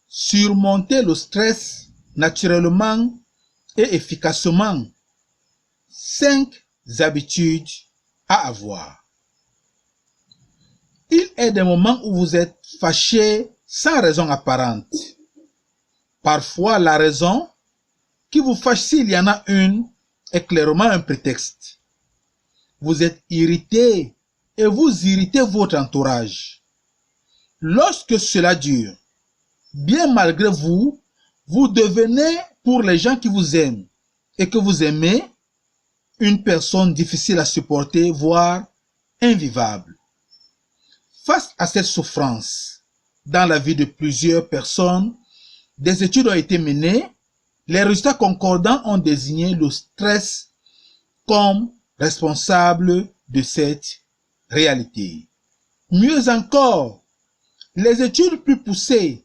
surmonter le stress naturellement et efficacement. 5 habitudes à avoir. Il est des moments où vous êtes fâché sans raison apparente. Parfois, la raison qui vous fâche, s'il y en a une, est clairement un prétexte. Vous êtes irrité et vous irritez votre entourage. Lorsque cela dure, bien malgré vous, vous devenez, pour les gens qui vous aiment et que vous aimez, une personne difficile à supporter, voire invivable. Face à cette souffrance, dans la vie de plusieurs personnes, des études ont été menées. Les résultats concordants ont désigné le stress comme responsable de cette réalité. Mieux encore, les études plus poussées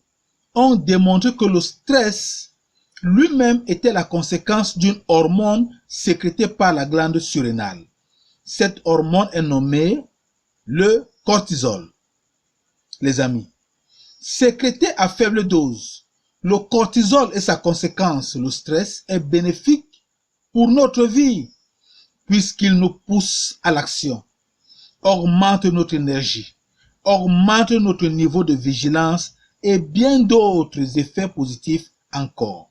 ont démontré que le stress lui-même était la conséquence d'une hormone sécrétée par la glande surrénale. Cette hormone est nommée le cortisol. Les amis, sécrété à faible dose, le cortisol et sa conséquence, le stress, est bénéfique pour notre vie puisqu'il nous pousse à l'action, augmente notre énergie, augmente notre niveau de vigilance et bien d'autres effets positifs encore.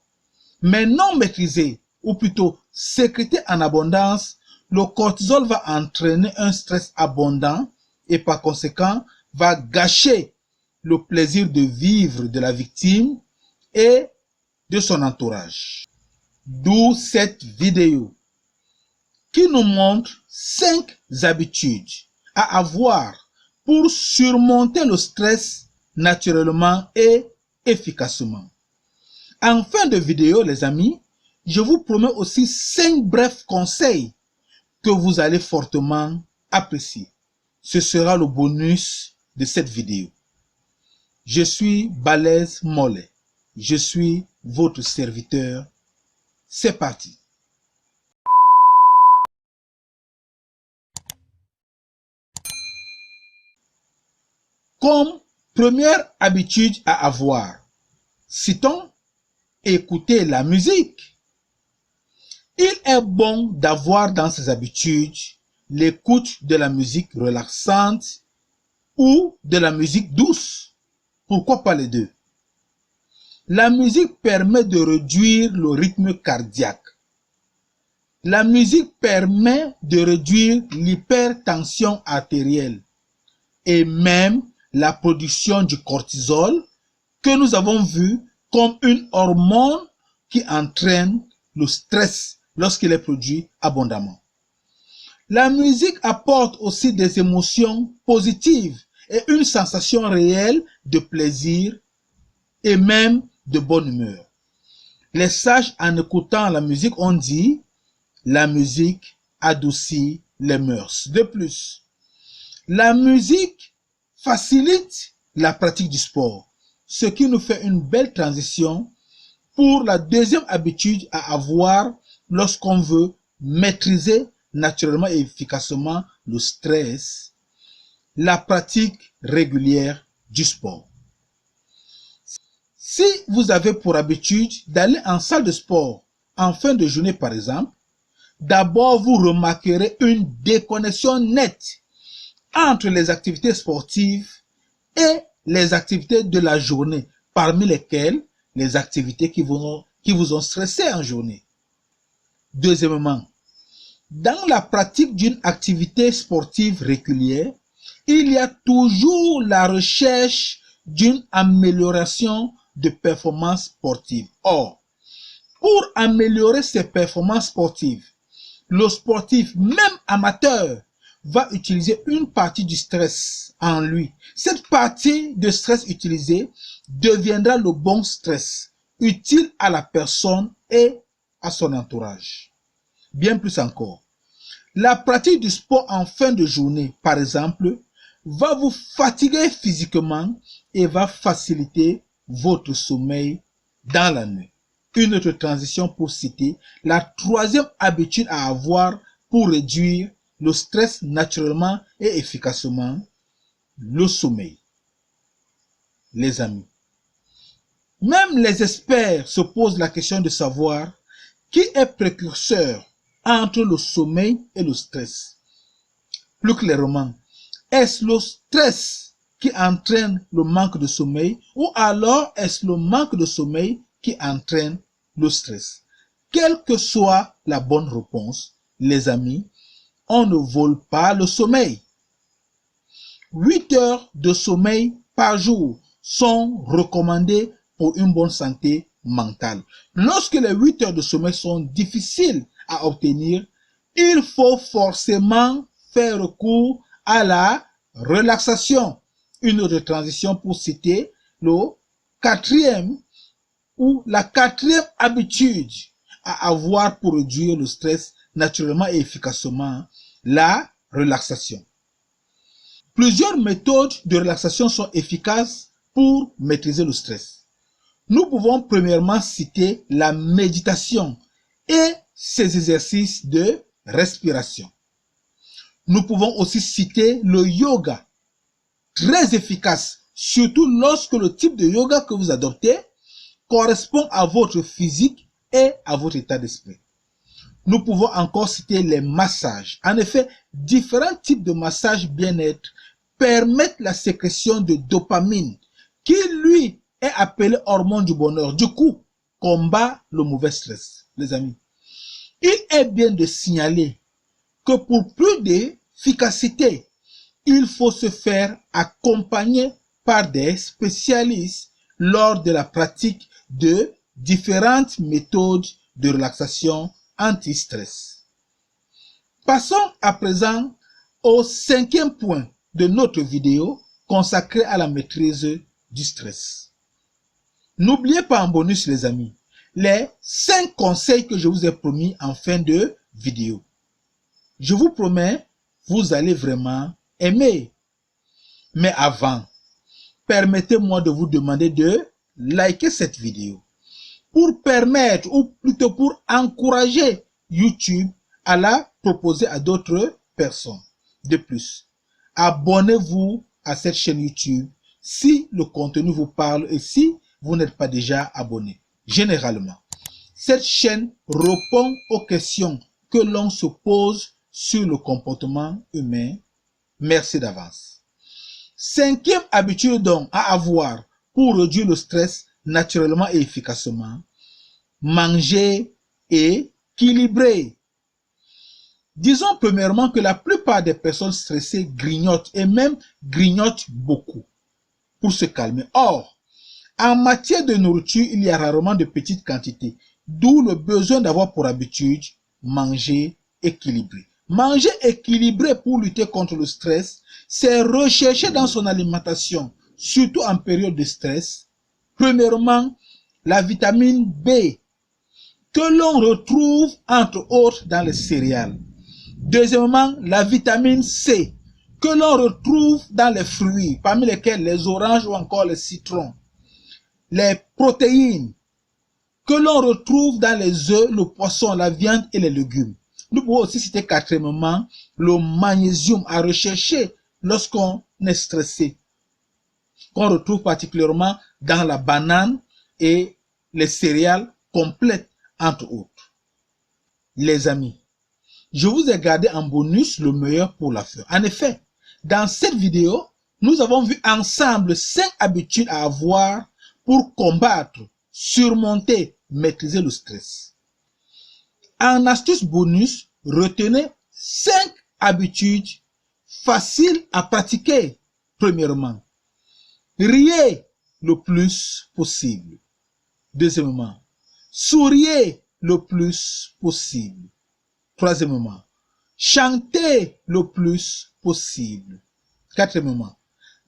Mais non maîtrisé, ou plutôt sécrété en abondance, le cortisol va entraîner un stress abondant et par conséquent va gâcher le plaisir de vivre de la victime et de son entourage. D'où cette vidéo qui nous montre 5 habitudes à avoir pour surmonter le stress naturellement et efficacement. En fin de vidéo, les amis, je vous promets aussi 5 brefs conseils que vous allez fortement apprécier. Ce sera le bonus de cette vidéo. Je suis Balèze Mollet. Je suis votre serviteur. C'est parti. Comme première habitude à avoir, citons écouter la musique. Il est bon d'avoir dans ses habitudes l'écoute de la musique relaxante ou de la musique douce. Pourquoi pas les deux? La musique permet de réduire le rythme cardiaque. La musique permet de réduire l'hypertension artérielle et même la production du cortisol que nous avons vu comme une hormone qui entraîne le stress lorsqu'il est produit abondamment. La musique apporte aussi des émotions positives et une sensation réelle de plaisir et même de bonne humeur. Les sages, en écoutant la musique, ont dit « la musique adoucit les mœurs ». De plus, la musique facilite la pratique du sport, ce qui nous fait une belle transition pour la deuxième habitude à avoir lorsqu'on veut maîtriser naturellement et efficacement le stress, la pratique régulière du sport. Si vous avez pour habitude d'aller en salle de sport en fin de journée par exemple, d'abord vous remarquerez une déconnexion nette entre les activités sportives et les activités de la journée, parmi lesquelles les activités qui vous ont stressé en journée. Deuxièmement, dans la pratique d'une activité sportive régulière, il y a toujours la recherche d'une amélioration de performance sportive. Or, pour améliorer ses performances sportives, le sportif, même amateur, va utiliser une partie du stress en lui. Cette partie de stress utilisée deviendra le bon stress, utile à la personne et à son entourage. Bien plus encore, la pratique du sport en fin de journée, par exemple, va vous fatiguer physiquement et va faciliter votre sommeil dans la nuit. Une autre transition pour citer la troisième habitude à avoir pour réduire le stress naturellement et efficacement, le sommeil. Les amis, Même les experts se posent la question de savoir qui est précurseur entre le sommeil et le stress. Plus clairement, est-ce le stress qui entraîne le manque de sommeil ou alors est-ce le manque de sommeil qui entraîne le stress? Quelle que soit la bonne réponse, les amis, on ne vole pas le sommeil. 8 heures de sommeil par jour sont recommandées pour une bonne santé mentale. Lorsque les 8 heures de sommeil sont difficiles à obtenir, il faut forcément faire recours à la relaxation. Une autre transition pour citer le quatrième ou la quatrième habitude à avoir pour réduire le stress naturellement et efficacement, la relaxation. Plusieurs méthodes de relaxation sont efficaces pour maîtriser le stress. Nous pouvons premièrement citer la méditation et ses exercices de respiration. Nous pouvons aussi citer le yoga, très efficace, surtout lorsque le type de yoga que vous adoptez correspond à votre physique et à votre état d'esprit. Nous pouvons encore citer les massages. En effet, différents types de massages bien-être permettent la sécrétion de dopamine, qui lui est appelé hormone du bonheur. Du coup, combat le mauvais stress, les amis. Il est bien de signaler que pour plus d'efficacité, il faut se faire accompagner par des spécialistes lors de la pratique de différentes méthodes de relaxation anti-stress. Passons à présent au cinquième point de notre vidéo consacrée à la maîtrise du stress. N'oubliez pas en bonus, les amis, les 5 conseils que je vous ai promis en fin de vidéo. Je vous promets, vous allez vraiment aimer. Mais avant, permettez-moi de vous demander de liker cette vidéo pour permettre, ou plutôt pour encourager YouTube à la proposer à d'autres personnes. De plus, abonnez-vous à cette chaîne YouTube si le contenu vous parle et si vous n'êtes pas déjà abonné. Généralement, cette chaîne répond aux questions que l'on se pose sur le comportement humain. Merci d'avance. Cinquième habitude donc à avoir pour réduire le stress naturellement et efficacement: manger équilibré. Disons premièrement que la plupart des personnes stressées grignotent et même grignotent beaucoup pour se calmer. Or, en matière de nourriture, il y a rarement de petites quantités, d'où le besoin d'avoir pour habitude manger équilibré. Manger équilibré pour lutter contre le stress, c'est rechercher dans son alimentation, surtout en période de stress, premièrement, la vitamine B, que l'on retrouve entre autres dans les céréales. Deuxièmement, la vitamine C, que l'on retrouve dans les fruits, parmi lesquels les oranges ou encore les citrons. Les protéines, que l'on retrouve dans les œufs, le poisson, la viande et les légumes. Nous pouvons aussi citer quatrièmement le magnésium à rechercher lorsqu'on est stressé, qu'on retrouve particulièrement dans la banane et les céréales complètes, entre autres. Les amis, je vous ai gardé en bonus le meilleur pour la fin. En effet, dans cette vidéo, nous avons vu ensemble 5 habitudes à avoir pour combattre, surmonter, maîtriser le stress. En astuce bonus, retenez 5 habitudes faciles à pratiquer. Premièrement, riez le plus possible. Deuxièmement, souriez le plus possible. Troisièmement, chantez le plus possible. Quatrièmement,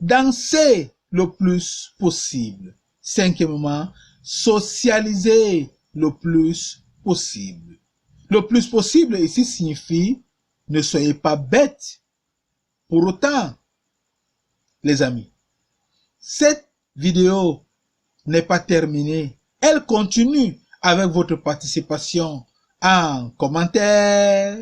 dansez le plus possible. Cinquièmement, socialisez le plus possible. Le plus possible ici signifie ne soyez pas bêtes. Pour autant, les amis, cette vidéo n'est pas terminée. Elle continue avec votre participation en commentaire,